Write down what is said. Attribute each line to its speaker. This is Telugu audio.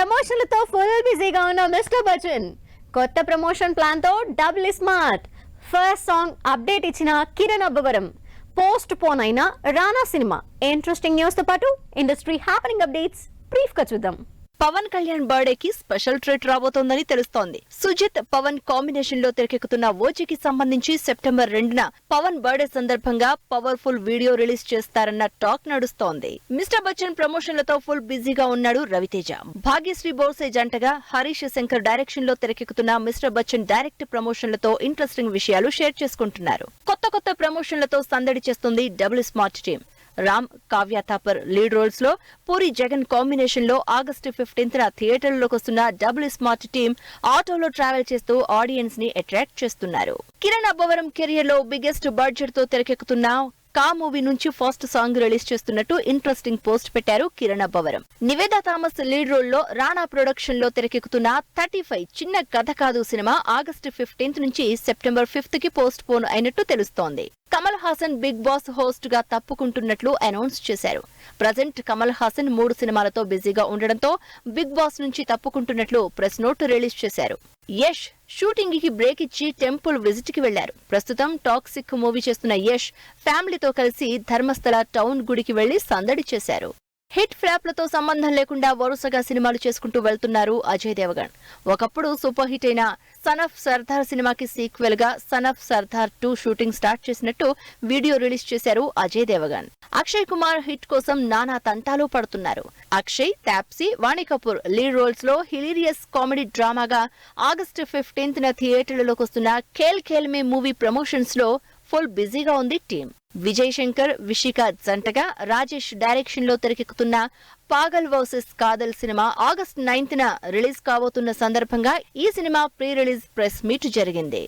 Speaker 1: ప్రమోషన్లతో ఫుల్ బిజీగా ఉన్న మిస్టర్ బచ్చన్ కొత్త ప్రమోషన్ ప్లాన్ తో double smart. First song update ఇచ్చిన కిరణ్ అబ్బవరం. పోస్ట్ పోన్ అయిన రానా సినిమా. ఇంట్రెస్టింగ్ న్యూస్ తో పాటు ఇండస్ట్రీ హ్యాపెనింగ్ అప్డేట్స్ బ్రీఫ్ గా చూద్దాం.
Speaker 2: పవన్ కళ్యాణ్ బర్త్డే కి స్పెషల్ ట్రీట్ రాబోతోందని తెలుస్తోంది. సుజిత్ పవన్ కాంబినేషన్ లో తెరకెక్కుతున్న ఓజీకి సంబంధించి సెప్టెంబర్ 2న పవన్ బర్త్డే సందర్భంగా పవర్ఫుల్ వీడియో రిలీజ్ చేస్తారన్న టాక్ నడుస్తోంది. మిస్టర్ బచ్చన్ ప్రమోషన్లతో ఫుల్ బిజీగా ఉన్నాడు రవితేజ. భాగ్యశ్రీ బోర్సే జంటగా హరీష్ శంకర్ డైరెక్షన్ లో తెరకెక్కుతున్న మిస్టర్ బచ్చన్ డైరెక్ట్ ప్రమోషన్లతో ఇంట్రెస్టింగ్ విషయాలు షేర్ చేసుకుంటున్నారు. కొత్త ప్రమోషన్లతో సందడి చేస్తుంది double smart team. Ram, Kavya Thapar lead roles లో, పూరి జగన్ కాంబినేషన్ లో ఆగస్టు 15న థియేటర్లోకి వస్తున్న డబుల్ స్మార్ట్ టీం ఆటోలో ట్రావెల్ చేస్తూ ఆడియన్స్ ని అట్రాక్ట్ చేస్తున్నారు. కిరణ్ అబ్బవరం కెరియర్ లో బిగ్గెస్ట్ బడ్జెట్ తో తెరకెక్కుతున్న కా మూవీ నుంచి ఫస్ట్ సాంగ్ రిలీజ్ చేస్తున్నట్టు ఇంట్రెస్టింగ్ పోస్ట్ పెట్టారు Kiran Abbavaram. Niveda Thomas lead role లో రానా ప్రొడక్షన్ లో తెరకెక్కుతున్న 35 చిన్న కథ కాదు సినిమా ఆగస్టు 15 నుంచి సెప్టెంబర్ 5th కి పోస్ట్ పోన్ అయినట్టు తెలుస్తోంది. Kamal Haasan big boss host గా తప్పుకుంటున్నట్లు అనౌన్స్ చేశారు. ప్రజెంట్ కమల్ హాసన్ 3 సినిమాలతో బిజీగా ఉండడంతో బిగ్ బాస్ నుంచి తప్పుకుంటున్నట్లు ప్రెస్ నోట్ రిలీజ్ చేశారు. యష్ షూటింగ్ కి బ్రేక్ ఇచ్చి టెంపుల్ విజిట్ కి వెళ్లారు. ప్రస్తుతం టాక్సిక్ మూవీ చేస్తున్న యష్ ఫ్యామిలీతో కలిసి ధర్మస్థల టౌన్ గుడికి వెళ్లి సందడి చేశారు. హిట్ ఫ్లాప్లతో సంబంధం లేకుండా వరుసగా సినిమాలు చేసుకుంటూ వెళ్తున్నారు అజయ్ దేవగన్. ఒకప్పుడు సూపర్ హిట్ అయిన సన్ ఆఫ్ సర్దార్ సినిమాకి సీక్వెల్ గా son of Sardar 2 shooting start చేసినట్టు వీడియో రిలీజ్ చేశారు అజయ్ దేవగన్. అక్షయ్ కుమార్ హిట్ కోసం నానా తంటాలు పడుతున్నారు. అక్షయ్, తాప్సీ, వాణి కపూర్ లీడ్ రోల్స్ లో హిలీరియస్ కామెడీ డ్రామాగా ఆగస్టు 15న థియేటర్లలోకి వస్తున్న ఖేల్ ఖేల్ మే మూవీ ప్రమోషన్స్ లో ఫుల్ బిజీగా ఉంది టీం. విజయ్ శంకర్, విషిక జంటగా రాజేష్ డైరెక్షన్ లో తెరకెక్కుతున్న పాగల్ versus Kadhal cinema August 9న release కాబోతున్న సందర్భంగా ఈ cinema pre release press meet జరిగింది.